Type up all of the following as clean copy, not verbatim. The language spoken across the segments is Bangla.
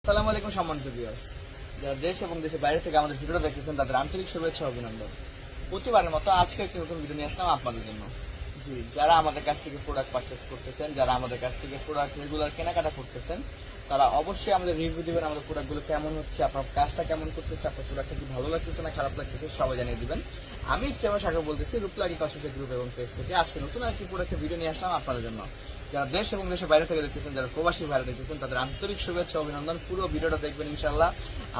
আসসালামু আলাইকুম সম্মানিত ভিউয়ার্স, যারা দেশ এবং দেশের বাইরে থেকে আমাদের ভিডিওটা দেখতেছেন তাদের আন্তরিক শুভেচ্ছা ও অভিনন্দন। প্রতিবারের মতো আজকে একটি নতুন ভিডিও নিয়ে আসলাম আপনাদের জন্য। জি, যারা আমাদের কাছ থেকে প্রোডাক্ট পারচেস করতেছেন, যারা আমাদের কাছ থেকে প্রোডাক্ট রেগুলার কেনাকাটা করতেছেন, তারা অবশ্যই আমাদের রিভিউ দিবেন। আমাদের প্রোডাক্টগুলো কেমন হচ্ছে, আপনার কাজটা কেমন করতেছে, আপনার প্রোডাক্টটা কি ভালো লাগতেছে না খারাপ লাগতেছে সবাই জানিয়ে দিবেন। আমি ইচ্ছা সাগর বলতেছি, রূপলাগি কসমেটিক গ্রুপ এবং পেজ থেকে। আজকে নতুন আরেকটি প্রোডাক্টের ভিডিও নিয়ে আসলাম আপনাদের জন্য। যারা দেশ এবং দেশের বাইরে থেকে দেখতেছেন, যারা প্রবাসী বাইরে দেখতেছেন, তাদের আন্তরিক শুভেচ্ছা অভিনন্দন। পুরো ভিডিওটা দেখবেন ইনশাল্লাহ।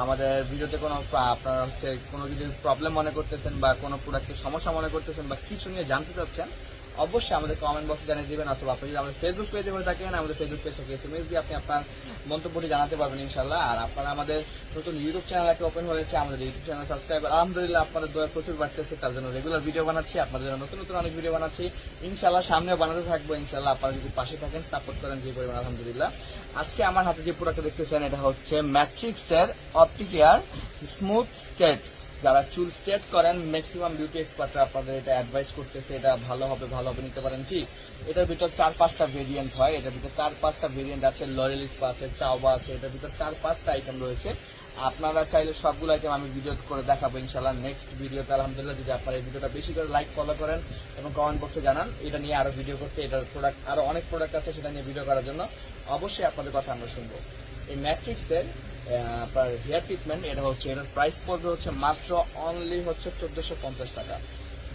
আমাদের ভিডিওতে কোনো আপনারা কোনো যদি প্রবলেম মনে করতেছেন বা কোনো প্রোডাক্টের সমস্যা মনে করতেছেন বা কিছু নিয়ে জানতে চাচ্ছেন, অবশ্যই আমাদের কমেন্ট বক্সে জানিয়ে দিবেন, অথবা আপনি যদি আমাদের ফেসবুক পেজে হয়ে থাকেন, আমাদের ফেসবুক পেজটাকে SMS দিয়ে আপনি আপনার মন্তব্যটি জানাতে পারবেন ইনশাল্লাহ। আর আপনারা আমাদের নতুন ইউটিউব চ্যানেল একটা ওপেন হয়েছে, আমাদের ইউটিউব চ্যানেল সাবস্ক্রাইবার আলহামদুলিল্লাহ আপনাদের দয়া প্রচুর বাড়তেছে। তার জন্য রেগুলার ভিডিও বানাচ্ছি, আপনাদের জন্য নতুন নতুন অনেক ভিডিও বানাচ্ছি ইনশাল্লাহ। সামনেও বানাতে থাকবো ইনশাল্লাহ। আপনারা যদি পাশে থাকেন, সাপোর্ট করেন যে পরিমাণ, আলহামদুলিল্লাহ। আজকে আমার হাতে যে প্রোডাক্ট দেখতেছেন, এটা হচ্ছে ম্যাট্রিক্সের অপটিকেয়ার স্মুথ স্ট্রেট। যারা চুল স্ট্রেট করেন, ম্যাক্সিমাম বিউটি এক্সপার্টরা আপনাদের এটা অ্যাডভাইস করতেছে, এটা ভালো হবে নিতে পারেন। জি, এটার ভিতর 4-5টা ভেরিয়েন্ট হয়। এটার ভিতর 4-5টা ভেরিয়েন্ট আছে। লরিয়েল স্পা আছে, চাওবা আছে। এটার ভিতর 4-5টা আইটেম রয়েছে। আপনারা চাইলে সবগুলো আইটেম আমি ভিডিও করে দেখাবো ইনশাল্লাহ নেক্সট ভিডিওতে, আলহামদুলিল্লাহ। যদি আপনারা এই ভিডিওটা বেশি করে লাইক ফলো করেন এবং কমেন্ট বক্সে জানান এটা নিয়ে আরো ভিডিও করতে, এটার প্রোডাক্ট আরো অনেক প্রোডাক্ট আছে সেটা নিয়ে ভিডিও করার জন্য, অবশ্যই আপনাদের কথা আমরা শুনবো। এই ম্যাট্রিক্সের আপনার হেয়ার ট্রিটমেন্ট, এটা হচ্ছে এটার প্রাইস পড়বে হচ্ছে মাত্র অনলি হচ্ছে 1450 টাকা।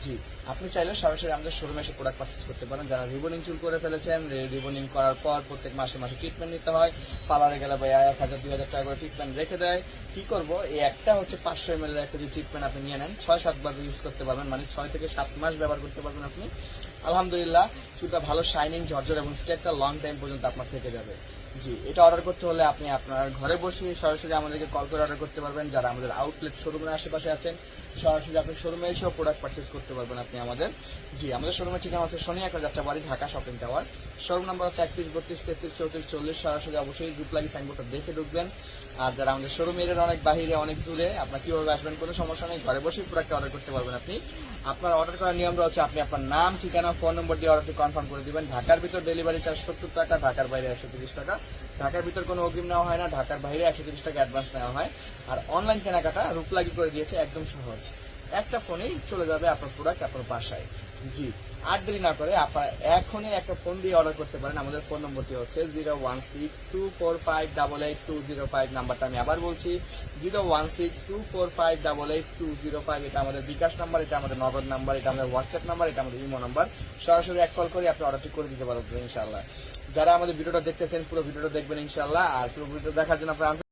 জি, আপনি চাইলে সরাসরি আমাদের শোরুমে এসে প্রোডাক্ট পারচেস করতে পারেন। যারা রিবনিং চুল করে ফেলেছেন, রিবনিং করার পর প্রত্যেক মাসে মাসে ট্রিটমেন্ট নিতে হয়, পার্লারে গেলে ভাই 1000-2000 টাকা করে ট্রিটমেন্ট রেখে দেয়। কি করবো, এই একটা হচ্ছে 500 ml একটা যদি ট্রিটমেন্ট আপনি নিয়ে নেন, 6-7 বার ইউজ করতে পারবেন, মানে 6 থেকে 7 মাস ব্যবহার করতে পারবেন আপনি। আলহামদুলিল্লাহ, চুলটা ভালো শাইনিং, ঝরঝর এবং স্ট্রেটটা লং টাইম পর্যন্ত আপনার থেকে যাবে। জি, এটা অর্ডার করতে হলে আপনি আপনার ঘরে বসে সরাসরি আমাদেরকে কল করে অর্ডার করতে পারবেন। যারা আমাদের আউটলেট শোরুমের আশেপাশে আছেন, সরাসরি আপনি শোরুমে এসেও প্রোডাক্ট পারচেস করতে পারবেন আপনি আমাদের। জি, আমাদের শোরুমের ঠিকানা হচ্ছে শনি একটা Jatrabari, Dhaka shopping tower. Showroom number হচ্ছে 31-32-33-34-40। সরাসরি অবশ্যই রূপলাগি সাইনবোর্ডটা দেখে ঢুকবেন। আর যারা আমাদের শোরুমের অনেক বাহিরে, অনেক দূরে, আপনার কিভাবে আসবেন কোনো সমস্যা নেই, ঘরে বসেই প্রোডাক্ট অর্ডার করতে পারবেন আপনি। আপনার অর্ডার করার নিয়মটা হচ্ছে আপনি আপনার নাম, ঠিকানা, ফোন নম্বর দিয়ে অর্ডারটি কনফার্ম করে দিবেন। ঢাকার ভিতর ডেলিভারি চার্জ 70 টাকা, ঢাকার বাইরে 130 টাকা। ঢাকার ভিতর কোনো অগ্রিম নেওয়া হয় না, ঢাকার বাইরে 130 টাকা অ্যাডভান্স নেওয়া হয়। আর অনলাইন কেনাকাটা রূপলাগি করে দিয়েছে একদম সহজ, একটা ফোনেই চলে যাবে আপনার প্রোডাক্ট আপনার বাসায়। জি, আর দেরি না করে আপনারা এখনই একটা ফোন দিয়ে অর্ডার করতে পারেন। আমাদের ফোন নম্বরটি হচ্ছে 01624588205। নাম্বারটা আমি আবার বলছি, 01624588205। এটা আমাদের বিকাশ নাম্বার, এটা আমাদের নগদ নাম্বার, এটা আমাদের হোয়াটসঅ্যাপ নাম্বার, এটা আমাদের ইমো নাম্বার। সরাসরি এক কল করে আপনি অর্ডারটি করে দিতে পারবেন ইনশাআল্লাহ। যারা আমাদের ভিডিওটা দেখতেছেন, পুরো ভিডিওটা দেখবেন ইনশাআল্লাহ। আর পুরো ভিডিও দেখার জন্য আপনার